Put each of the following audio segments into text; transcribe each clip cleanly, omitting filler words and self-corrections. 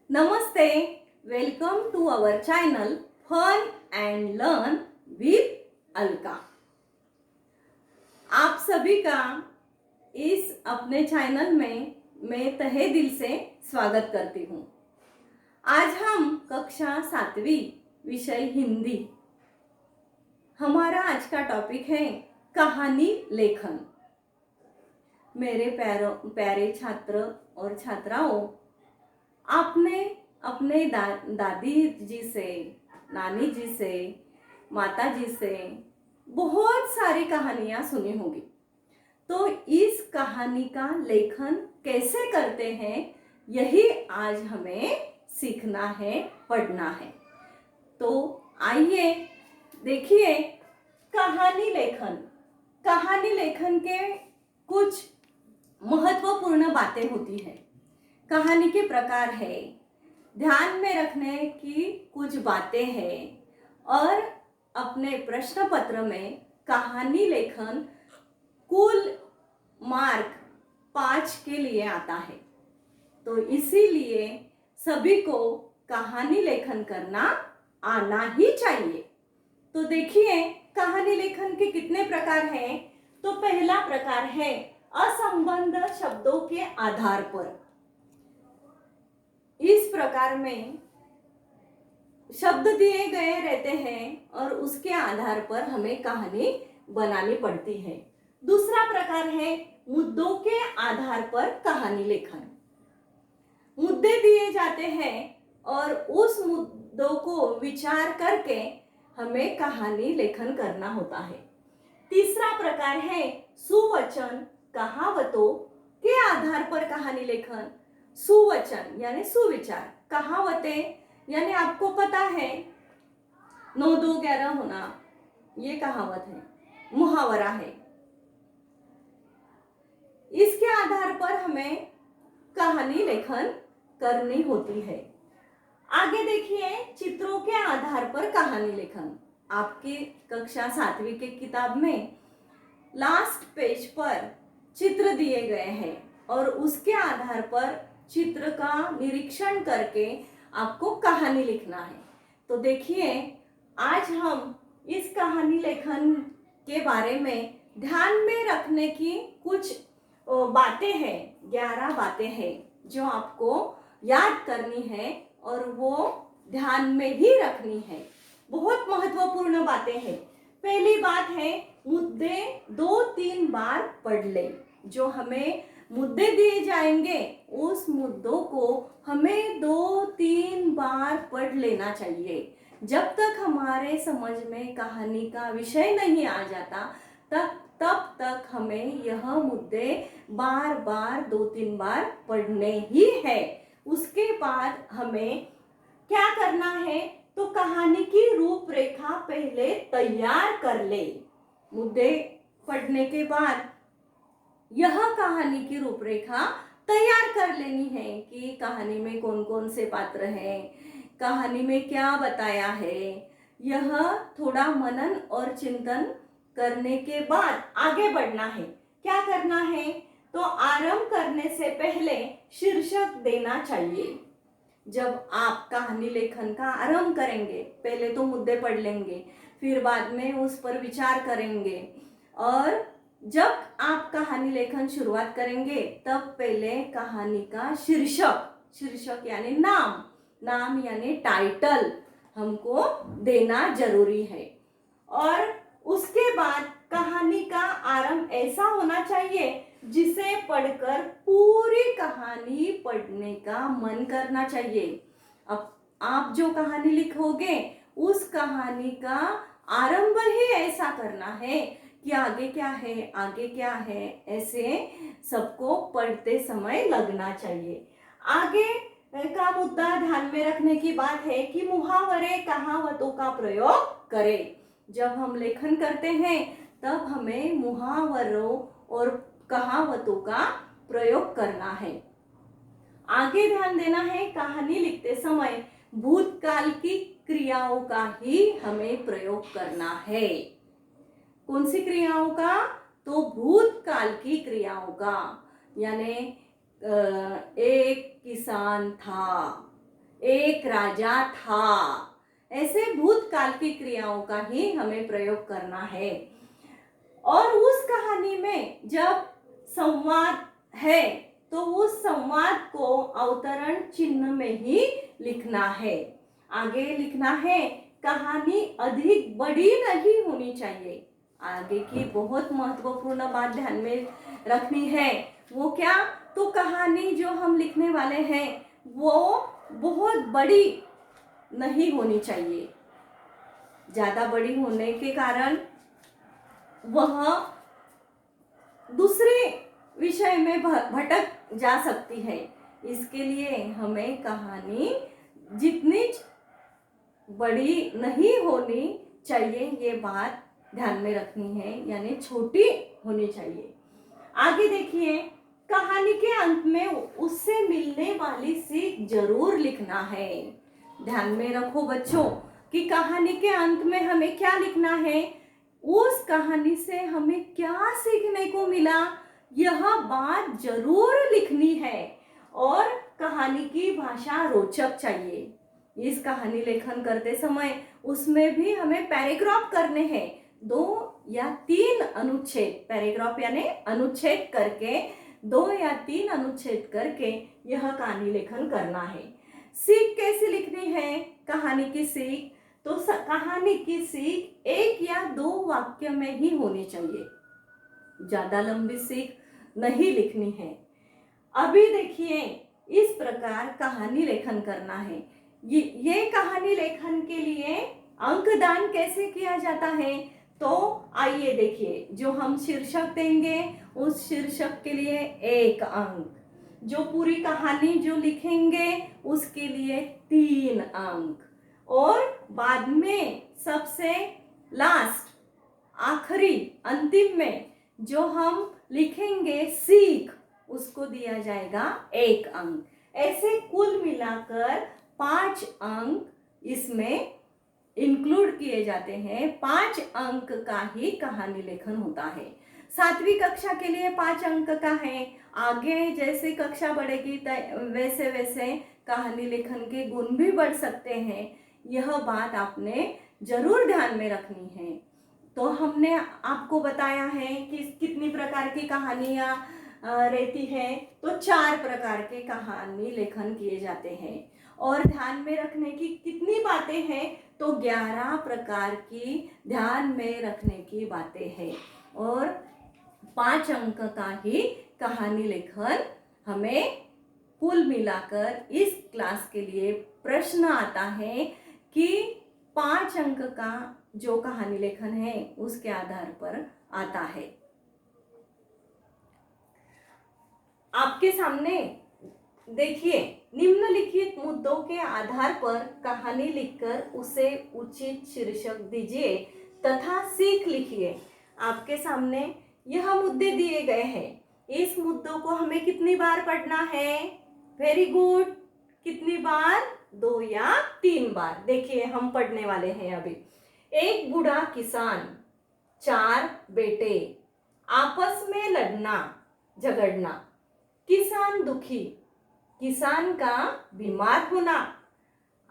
नमस्ते, welcome to our channel fun and learn with Alka. आप सभी का इस अपने चैनल में मैं तहे दिल से स्वागत करती हूँ। आज हम कक्षा 7वीं विषय हिंदी, हमारा आज का टॉपिक है कहानी लेखन। मेरे प्यारे छात्र और छात्राओं, आपने अपने दादी जी से, नानी जी से, माता जी से बहुत सारी कहानियां सुनी होगी। तो इस कहानी का लेखन कैसे करते हैं, यही आज हमें सीखना है, पढ़ना है। तो आइए देखिए, कहानी लेखन। कहानी लेखन के कुछ महत्वपूर्ण बातें होती है। कहानी के प्रकार है, ध्यान में रखने की कुछ बातें हैं, और अपने प्रश्न पत्र में कहानी लेखन कुल मार्क 5 के लिए आता है। तो इसीलिए सभी को कहानी लेखन करना आना ही चाहिए। तो देखिए, कहानी लेखन के कितने प्रकार हैं। तो पहला प्रकार है असंबद्ध शब्दों के आधार पर। इस प्रकार में शब्द दिए गए रहते हैं और उसके आधार पर हमें कहानी बनानी पड़ती है। दूसरा प्रकार है मुद्दों के आधार पर कहानी लेखन। मुद्दे दिए जाते हैं और उस मुद्दों को विचार करके हमें कहानी लेखन करना होता है। तीसरा प्रकार है सुवचन कहावतों के आधार पर कहानी लेखन। सुवचन यानी सुविचार, कहावतें यानी आपको पता है 9 2 11 होना, ये कहावत है, मुहावरा है। इसके आधार पर हमें कहानी लेखन करनी होती है। आगे देखिए, चित्रों के आधार पर कहानी लेखन। आपकी कक्षा 7वीं के किताब में लास्ट पेज पर चित्र दिए गए हैं और उसके आधार पर चित्र का निरीक्षण करके आपको कहानी लिखना है। तो देखिए, आज हम इस कहानी लेखन के बारे में ध्यान में रखने की कुछ बातें हैं, 11 बातें हैं जो आपको याद करनी है और वो ध्यान में भी रखनी है। बहुत महत्वपूर्ण बातें हैं। पहली बात है, मुद्दे 2-3 बार पढ़ ले। जो हमें मुद्दे दिए जाएंगे उस मुद्दों को हमें 2-3 बार पढ़ लेना चाहिए। जब तक हमारे समझ में कहानी का विषय नहीं आ जाता तब तक हमें यह मुद्दे बार बार 2-3 बार पढ़ने ही है। उसके बाद हमें क्या करना है, तो कहानी की रूपरेखा पहले तैयार कर ले। मुद्दे पढ़ने के बाद यह कहानी की रूपरेखा तैयार कर लेनी है कि कहानी में कौन कौन से पात्र हैं, कहानी में क्या बताया है। यह थोड़ा मनन और चिंतन करने के बाद आगे बढ़ना है। क्या करना है, तो आरंभ करने से पहले शीर्षक देना चाहिए। जब आप कहानी लेखन का आरंभ करेंगे, पहले तो मुद्दे पढ़ लेंगे, फिर बाद में उस पर विचार करेंगे, और जब आप कहानी लेखन शुरुआत करेंगे तब पहले कहानी का शीर्षक यानी नाम यानी टाइटल हमको देना जरूरी है। और उसके बाद कहानी का आरंभ ऐसा होना चाहिए जिसे पढ़कर पूरी कहानी पढ़ने का मन करना चाहिए। अब आप जो कहानी लिखोगे उस कहानी का आरंभ ही ऐसा करना है कि आगे क्या है, ऐसे सबको पढ़ते समय लगना चाहिए। आगे का मुद्दा ध्यान में रखने की बात है कि मुहावरे कहावतों का प्रयोग करें। जब हम लेखन करते हैं तब हमें मुहावरों और कहावतों का प्रयोग करना है। आगे ध्यान देना है, कहानी लिखते समय भूतकाल की क्रियाओं का ही हमें प्रयोग करना है। कौन सी क्रियाओं का, तो भूतकाल की क्रियाओं का। यानी एक किसान था, एक राजा था। ऐसे भूतकाल की क्रियाओं का ही हमें प्रयोग करना है। और उस कहानी में जब संवाद है तो उस संवाद को अवतरण चिन्ह में ही लिखना है। आगे लिखना है, कहानी अधिक बड़ी नहीं होनी चाहिए। आगे की बहुत महत्वपूर्ण बात ध्यान में रखनी है। वो क्या? तो कहानी जो हम लिखने वाले हैं वो बहुत बड़ी नहीं होनी चाहिए। ज्यादा बड़ी होने के कारण वह दूसरे विषय में भटक जा सकती है। इसके लिए हमें कहानी जितनी बड़ी नहीं होनी चाहिए ये बात ध्यान में रखनी है, यानी छोटी होनी चाहिए। आगे देखिए, कहानी के अंत में उससे मिलने वाली सीख जरूर लिखना है। ध्यान में रखो बच्चों कि कहानी के अंत में हमें क्या लिखना है, उस कहानी से हमें क्या सीखने को मिला, यह बात जरूर लिखनी है। और कहानी की भाषा रोचक चाहिए। इस कहानी लेखन करते समय उसमें भी हमें पैराग्राफ करने हैं, 2 या 3 अनुच्छेद, पैराग्राफ यानी अनुच्छेद करके 2 या 3 अनुच्छेद करके यह कहानी लेखन करना है। सीख कैसे लिखनी है? कहानी की सीख तो कहानी की सीख 1 या 2 वाक्य में ही होनी चाहिए, ज्यादा लंबी सीख नहीं लिखनी है। अभी देखिए, इस प्रकार कहानी लेखन करना है। ये कहानी लेखन के लिए अंकदान कैसे किया जाता है? तो आइए देखिए, जो हम शीर्षक देंगे उस शीर्षक के लिए 1 अंक, जो पूरी कहानी जो लिखेंगे उसके लिए 3 अंक, और बाद में सबसे लास्ट आखिरी अंतिम में जो हम लिखेंगे सीख, उसको दिया जाएगा 1 अंक। ऐसे कुल मिलाकर 5 अंक इसमें इंक्लूड किए जाते हैं। 5 अंक का ही कहानी लेखन होता है। 7वीं कक्षा के लिए 5 अंक का है। आगे जैसे कक्षा बढ़ेगी वैसे वैसे कहानी लेखन के गुण भी बढ़ सकते हैं। यह बात आपने जरूर ध्यान में रखनी है। तो हमने आपको बताया है कि कितनी प्रकार की कहानियां रहती है। तो 4 प्रकार के कहानी लेखन किए जाते हैं। और ध्यान में रखने की कितनी बातें हैं? तो 11 प्रकार की ध्यान में रखने की बातें हैं। और 5 अंक का ही कहानी लेखन हमें कुल मिलाकर इस क्लास के लिए प्रश्न आता है कि 5 अंक का जो कहानी लेखन है उसके आधार पर आता है। आपके सामने देखिए, निम्नलिखित मुद्दों के आधार पर कहानी लिखकर उसे उचित शीर्षक दीजिए तथा सीख लिखिए। आपके सामने यह मुद्दे दिए गए हैं। इस मुद्दों को हमें कितनी बार पढ़ना है? Very good. कितनी बार? 2 या 3 बार। देखिए, हम पढ़ने वाले हैं अभी। एक बूढ़ा किसान, 4 बेटे, आपस में लड़ना झगड़ना, किसान दुखी, किसान का बीमार होना,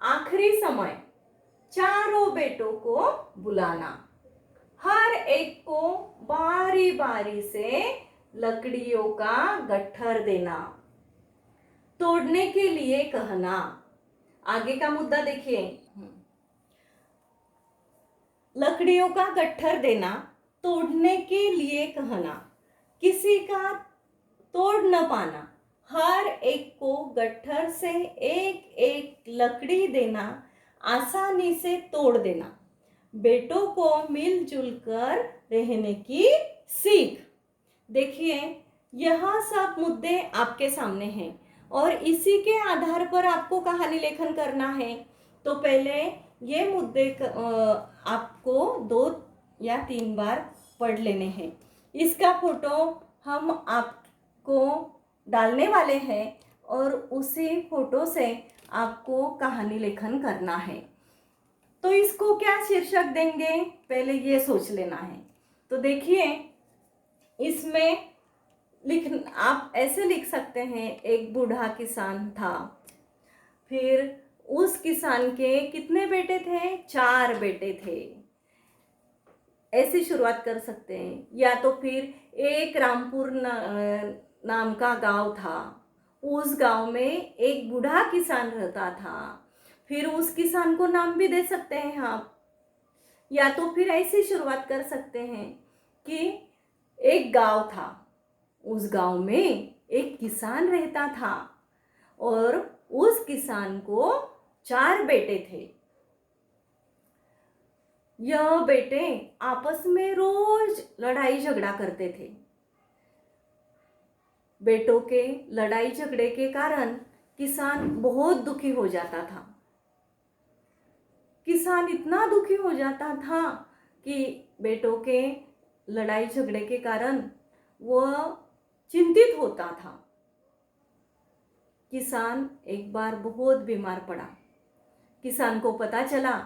आखिरी समय, चारों बेटों को बुलाना, हर एक को बारी बारी से लकड़ियों का गट्ठर देना, तोड़ने के लिए कहना। आगे का मुद्दा देखिए, लकड़ियों का गट्ठर देना, तोड़ने के लिए कहना, किसी का तोड़ न पाना, हर एक को गट्ठर से एक एक लकड़ी देना, आसानी से तोड़ देना, बेटों को मिलजुल कर रहने की सीख। देखिए, यह सब मुद्दे आपके सामने हैं और इसी के आधार पर आपको कहानी लेखन करना है। तो पहले ये मुद्दे आपको 2 या 3 बार पढ़ लेने हैं। इसका फोटो हम आपको डालने वाले हैं और उसी फोटो से आपको कहानी लेखन करना है। तो इसको क्या शीर्षक देंगे, पहले ये सोच लेना है। तो देखिए, इसमें आप ऐसे लिख सकते हैं, एक बूढ़ा किसान था, फिर उस किसान के कितने बेटे थे? 4 बेटे थे। ऐसी शुरुआत कर सकते हैं। या तो फिर एक रामपुर नाम का गांव था, उस गांव में एक बूढ़ा किसान रहता था। फिर उस किसान को नाम भी दे सकते हैं आप। या तो फिर ऐसी शुरुआत कर सकते हैं कि एक गांव था, उस गांव में एक किसान रहता था और उस किसान को 4 बेटे थे। यह बेटे आपस में रोज लड़ाई झगड़ा करते थे। बेटों के लड़ाई झगड़े के कारण किसान बहुत दुखी हो जाता था। किसान इतना दुखी हो जाता था कि बेटों के लड़ाई झगड़े के कारण वह चिंतित होता था। किसान एक बार बहुत बीमार पड़ा। किसान को पता चला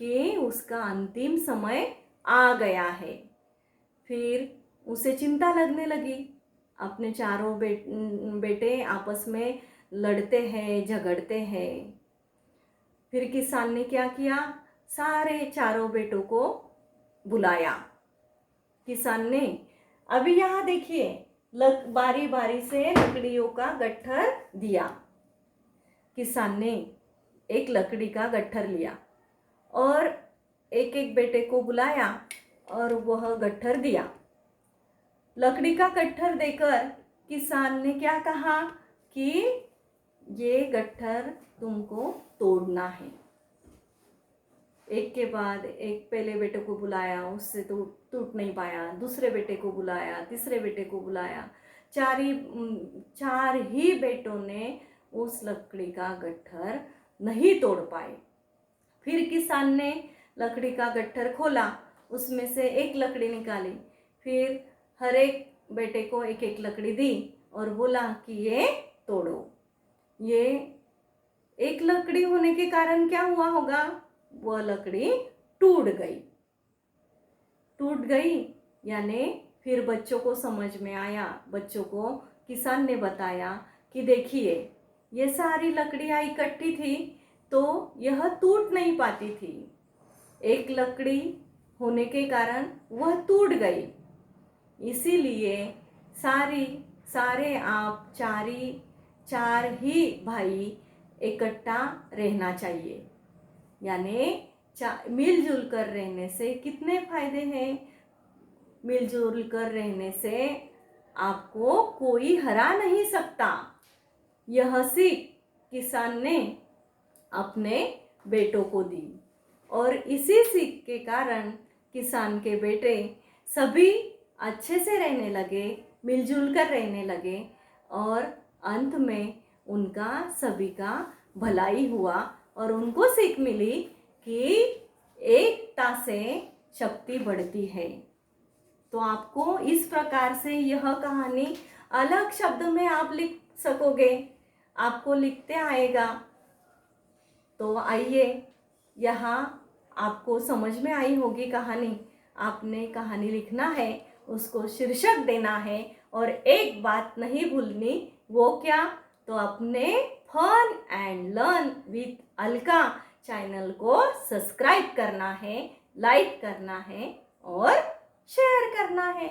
कि उसका अंतिम समय आ गया है। फिर उसे चिंता लगने लगी। अपने चारों बेटे आपस में लड़ते हैं, झगड़ते हैं। फिर किसान ने क्या किया? सारे चारों बेटों को बुलाया। किसान ने, अभी यहाँ देखिए, बारी बारी से लकड़ियों का गट्ठर दिया। किसान ने एक लकड़ी का गट्ठर लिया और एक एक बेटे को बुलाया और वह गट्ठर दिया। लकड़ी का गट्ठर देकर किसान ने क्या कहा कि ये गट्ठर तुमको तोड़ना है। एक के बाद एक पहले बेटे को बुलाया, उससे तो टूट नहीं पाया। दूसरे बेटे को बुलाया, तीसरे बेटे को बुलाया। चार ही बेटों ने उस लकड़ी का गट्ठर नहीं तोड़ पाए। फिर किसान ने लकड़ी का गट्ठर खोला, उसमें से एक लकड़ी निकाली। फिर हर एक बेटे को एक एक लकड़ी दी और बोला कि ये तोड़ो। ये एक लकड़ी होने के कारण क्या हुआ होगा? वह लकड़ी टूट गई। यानी फिर बच्चों को समझ में आया, बच्चों को किसान ने बताया कि देखिए, ये सारी लकड़ियाँ इकट्ठी थी तो यह टूट नहीं पाती थी। एक लकड़ी होने के कारण वह टूट गई। इसीलिए सारे आप चार ही भाई इकट्ठा रहना चाहिए। यानी मिलजुल कर रहने से कितने फायदे हैं? मिलजुल कर रहने से आपको कोई हरा नहीं सकता। यह सीख किसान ने अपने बेटों को दी और इसी सीख के कारण किसान के बेटे सभी अच्छे से रहने लगे, मिलजुल कर रहने लगे और अंत में उनका सभी का भलाई हुआ और उनको सीख मिली कि एकता से शक्ति बढ़ती है। तो आपको इस प्रकार से यह कहानी अलग शब्द में आप लिख सकोगे, आपको लिखते आएगा। तो आइए, यहाँ आपको समझ में आई होगी कहानी। आपने कहानी लिखना है, उसको शीर्षक देना है और एक बात नहीं भूलनी, वो क्या? तो अपने fun and learn with Alka channel को सब्सक्राइब करना है, लाइक करना है और शेयर करना है।